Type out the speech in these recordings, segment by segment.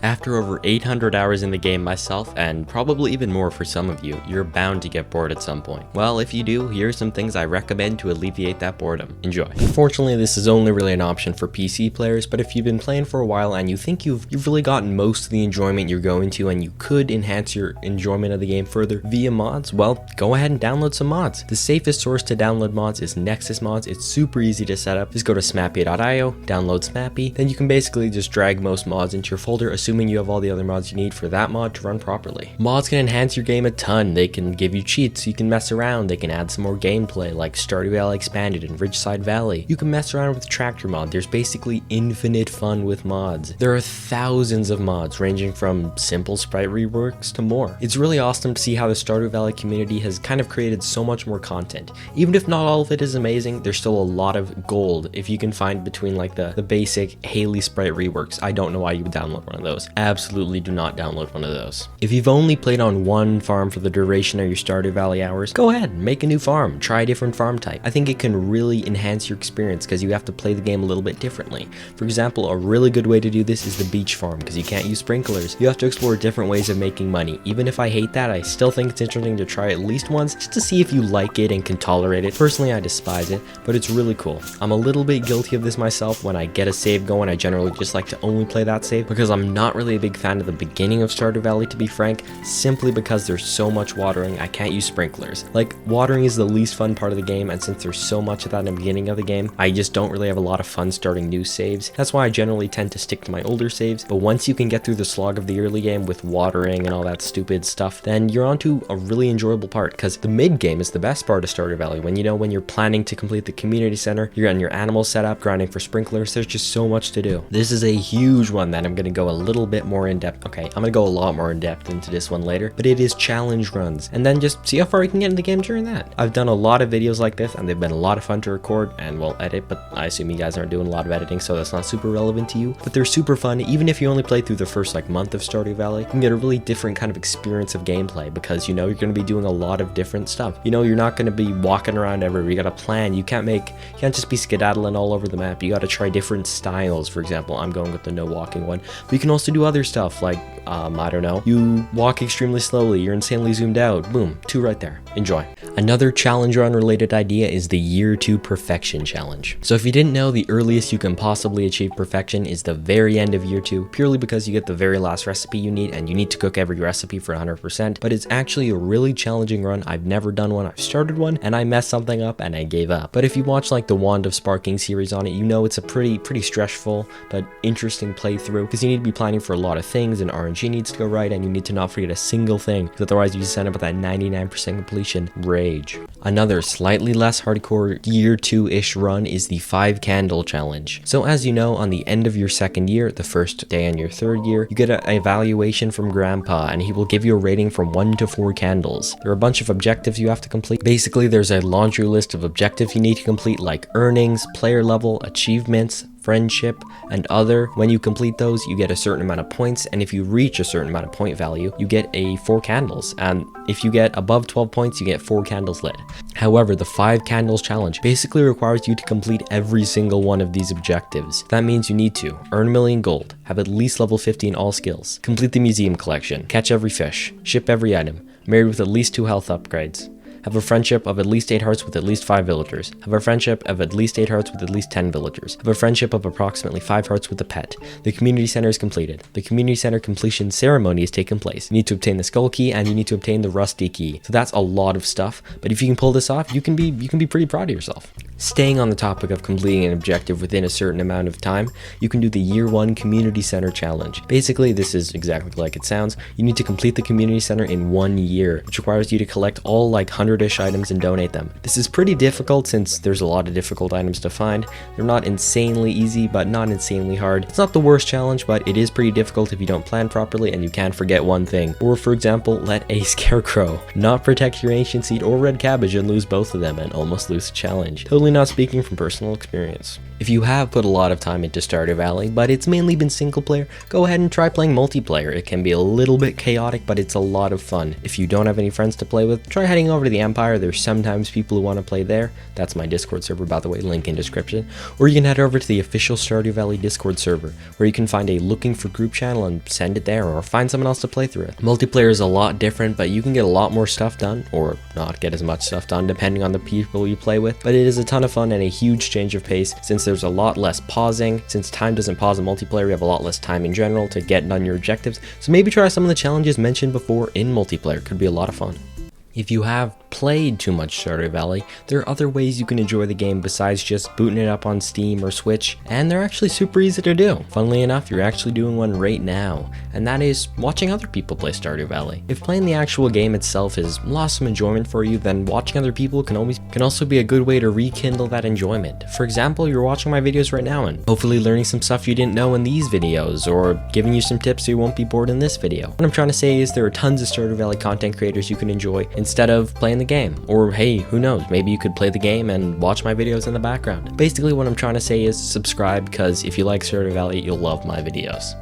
After over 800 hours in the game myself, and probably even more for some of you, you're bound to get bored at some point. Well, if you do, here are some things I recommend to alleviate that boredom. Enjoy. Unfortunately, this is only really an option for PC players, but if you've been playing for a while and you think you've really gotten most of the enjoyment you're going to, and you could enhance your enjoyment of the game further via mods, well, go ahead and download some mods. The safest source to download mods is Nexus Mods. It's super easy to set up. Just go to smappy.io, download Smappy, then you can basically just drag most mods into your folder, assuming you have all the other mods you need for that mod to run properly. Mods can enhance your game a ton. They can give you cheats, you can mess around, they can add some more gameplay like Stardew Valley Expanded and Ridgeside Valley. You can mess around with Tractor Mod. There's basically infinite fun with mods. There are thousands of mods ranging from simple sprite reworks to more. It's really awesome to see how the Stardew Valley community has kind of created so much more content. Even if not all of it is amazing, there's still a lot of gold if you can find between like the basic Haley sprite reworks. I don't know why you would download one of those. Absolutely do not download one of those. If you've only played on one farm for the duration of your Stardew Valley hours, go ahead, make a new farm, try a different farm type. I think it can really enhance your experience because you have to play the game a little bit differently. For example, a really good way to do this is the beach farm because you can't use sprinklers. You have to explore different ways of making money. Even if I hate that, I still think it's interesting to try at least once just to see if you like it and can tolerate it. Personally, I despise it, but it's really cool. I'm a little bit guilty of this myself. When I get a save going, I generally just like to only play that save because I'm not really a big fan of the beginning of Stardew Valley, to be frank, simply because there's so much watering. I can't use sprinklers. Like, watering is the least fun part of the game, and since there's so much of that in the beginning of the game, I just don't really have a lot of fun starting new saves. That's why I generally tend to stick to my older saves, but once you can get through the slog of the early game with watering and all that stupid stuff, then you're onto a really enjoyable part, because the mid game is the best part of Stardew Valley. When you're planning to complete the community center, you're getting your animals set up, grinding for sprinklers, there's just so much to do. This is a huge one that I'm going to go a little bit more in depth. Okay, I'm going to go a lot more in depth into this one later, but it is challenge runs, and then just see how far you can get in the game during that. I've done a lot of videos like this, and they've been a lot of fun to record and, well, edit, but I assume you guys aren't doing a lot of editing, so that's not super relevant to you, but they're super fun. Even if you only play through the first like month of Stardew Valley, you can get a really different kind of experience of gameplay because, you know, you're going to be doing a lot of different stuff. You know, you're not going to be walking around everywhere. You got to plan. You can't just be skedaddling all over the map. You got to try different styles. For example, I'm going with the no walking one, but you can also do other stuff like, I don't know, you walk extremely slowly, you're insanely zoomed out, boom, 2 right there. Enjoy. Another challenge run related idea is the Year 2 Perfection Challenge. So if you didn't know, the earliest you can possibly achieve perfection is the very end of Year 2, purely because you get the very last recipe you need, and you need to cook every recipe for 100%, but it's actually a really challenging run. I've never done one. I've started one, and I messed something up, and I gave up. But if you watch like the Wand of Sparking series on it, you know it's a pretty stressful, but interesting playthrough, because you need to be planning for a lot of things, and RNG needs to go right, and you need to not forget a single thing, because otherwise you just end up with that 99% completion rage. Another slightly less hardcore Year 2-ish run is the 5 Candle Challenge. So as you know, on the end of your second year, the first day in your third year, you get an evaluation from Grandpa, and he will give you a rating from 1 to 4 candles. There are a bunch of objectives you have to complete. Basically, there's a laundry list of objectives you need to complete, like earnings, player level, achievements, friendship, and other. When you complete those, you get a certain amount of points, and if you reach a certain amount of point value, you get 4 candles, and if you get above 12 points, you get 4 candles lit. However, the 5 Candles Challenge basically requires you to complete every single one of these objectives. That means you need to earn 1 million gold, have at least level 50 in all skills, complete the museum collection, catch every fish, ship every item, married with at least 2 health upgrades, have a friendship of at least 8 hearts with at least 5 villagers. Have a friendship of at least 8 hearts with at least 10 villagers. Have a friendship of approximately 5 hearts with a pet. The community center is completed. The community center completion ceremony has taken place. You need to obtain the skull key, and you need to obtain the rusty key. So that's a lot of stuff, but if you can pull this off, you can be pretty proud of yourself. Staying on the topic of completing an objective within a certain amount of time, you can do the Year 1 Community Center Challenge. Basically, this is exactly like it sounds. You need to complete the community center in 1 year, which requires you to collect all like 100-ish items and donate them. This is pretty difficult since there's a lot of difficult items to find. They're not insanely easy, but not insanely hard. It's not the worst challenge, but it is pretty difficult if you don't plan properly and you can't forget one thing. Or for example, let a scarecrow not protect your ancient seed or red cabbage and lose both of them and almost lose the challenge. Totally not speaking from personal experience. If you have put a lot of time into Stardew Valley, but it's mainly been single player, go ahead and try playing multiplayer. It can be a little bit chaotic, but it's a lot of fun. If you don't have any friends to play with, try heading over to the the Empire, there's sometimes people who want to play there. That's my Discord server, by the way, link in description. Or you can head over to the official Stardew Valley Discord server, where you can find a looking for group channel and send it there, or find someone else to play through it. Multiplayer is a lot different, but you can get a lot more stuff done, or not get as much stuff done depending on the people you play with. But it is a ton of fun and a huge change of pace, since there's a lot less pausing. Since time doesn't pause in multiplayer, you have a lot less time in general to get done your objectives. So maybe try some of the challenges mentioned before in multiplayer. Could be a lot of fun. If you have played too much Stardew Valley, there are other ways you can enjoy the game besides just booting it up on Steam or Switch, and they're actually super easy to do. Funnily enough, you're actually doing one right now, and that is watching other people play Stardew Valley. If playing the actual game itself has lost some enjoyment for you, then watching other people can also be a good way to rekindle that enjoyment. For example, you're watching my videos right now and hopefully learning some stuff you didn't know in these videos, or giving you some tips so you won't be bored in this video. What I'm trying to say is there are tons of Stardew Valley content creators you can enjoy instead of playing the game. Or hey, who knows, maybe you could play the game and watch my videos in the background. Basically what I'm trying to say is subscribe, because if you like Stardew Valley, you'll love my videos.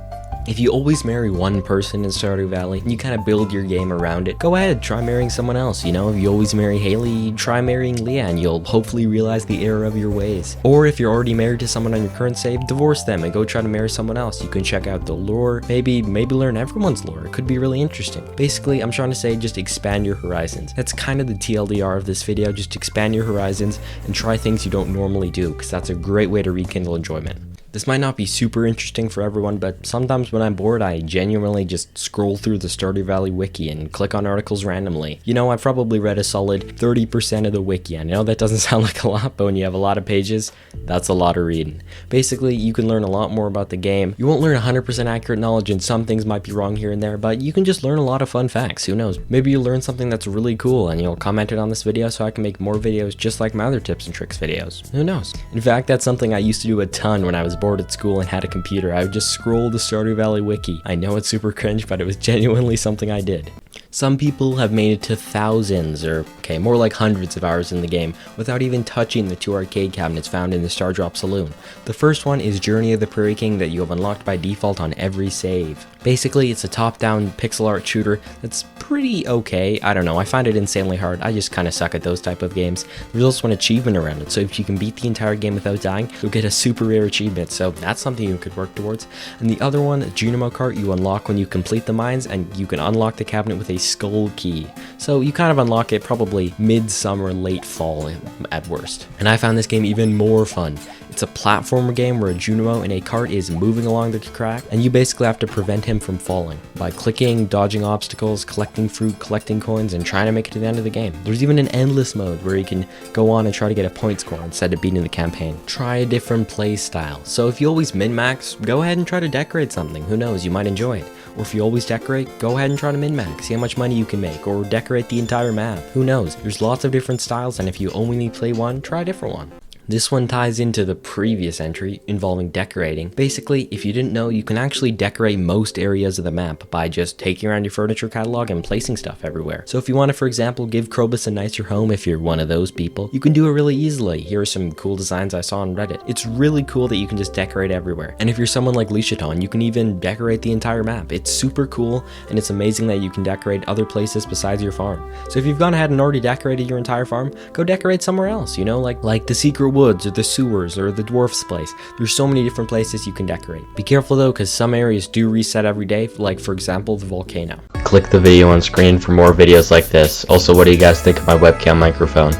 If you always marry one person in Stardew Valley, and you kind of build your game around it, go ahead, try marrying someone else. You know, if you always marry Haley, try marrying Leah, and you'll hopefully realize the error of your ways. Or if you're already married to someone on your current save, divorce them and go try to marry someone else. You can check out the lore, maybe learn everyone's lore. It could be really interesting. Basically, I'm trying to say just expand your horizons. That's kind of the TLDR of this video, just expand your horizons and try things you don't normally do, because that's a great way to rekindle enjoyment. This might not be super interesting for everyone, but sometimes when I'm bored, I genuinely just scroll through the Stardew Valley wiki and click on articles randomly. You know, I've probably read a solid 30% of the wiki. I know that doesn't sound like a lot, but when you have a lot of pages, that's a lot of reading. Basically, you can learn a lot more about the game. You won't learn 100% accurate knowledge, and some things might be wrong here and there, but you can just learn a lot of fun facts. Who knows? Maybe you'll learn something that's really cool and you'll comment it on this video so I can make more videos just like my other tips and tricks videos. Who knows? In fact, that's something I used to do a ton when I was bored at school and had a computer. I would just scroll the Stardew Valley wiki. I know it's super cringe, but it was genuinely something I did. Some people have made it to thousands, or okay, more like hundreds of hours in the game without even touching the 2 arcade cabinets found in the Star Drop Saloon. The first one is Journey of the Prairie King that you have unlocked by default on every save. Basically, it's a top-down pixel art shooter that's pretty okay. I don't know, I find it insanely hard. I just kind of suck at those type of games. There's also an achievement around it, so if you can beat the entire game without dying, you'll get a super rare achievement, so that's something you could work towards. And the other one, Junimo Cart, you unlock when you complete the mines, and you can unlock the cabinet with a skull key. So you kind of unlock it probably mid-summer, late fall at worst. And I found this game even more fun. It's a platformer game where a Junimo in a cart is moving along the track, and you basically have to prevent him from falling by clicking, dodging obstacles, collecting fruit, collecting coins, and trying to make it to the end of the game. There's even an endless mode where you can go on and try to get a point score instead of beating the campaign. Try a different play style. So if you always min-max, go ahead and try to decorate something. Who knows, you might enjoy it. Or if you always decorate, go ahead and try to min-max, see how much money you can make, or decorate the entire map. Who knows, there's lots of different styles, and if you only play one, try a different one. This one ties into the previous entry involving decorating. Basically, if you didn't know, you can actually decorate most areas of the map by just taking around your furniture catalog and placing stuff everywhere. So if you want to, for example, give Krobus a nicer home if you're one of those people, you can do it really easily. Here are some cool designs I saw on Reddit. It's really cool that you can just decorate everywhere. And if you're someone like Leishaton, you can even decorate the entire map. It's super cool, and it's amazing that you can decorate other places besides your farm. So if you've gone ahead and already decorated your entire farm, go decorate somewhere else, you know, like the secret woods or the sewers or the dwarf's place. There's so many different places you can decorate. Be careful though, because some areas do reset every day, like for example the volcano. Click the video on screen for more videos like this. Also, what do you guys think of my webcam microphone?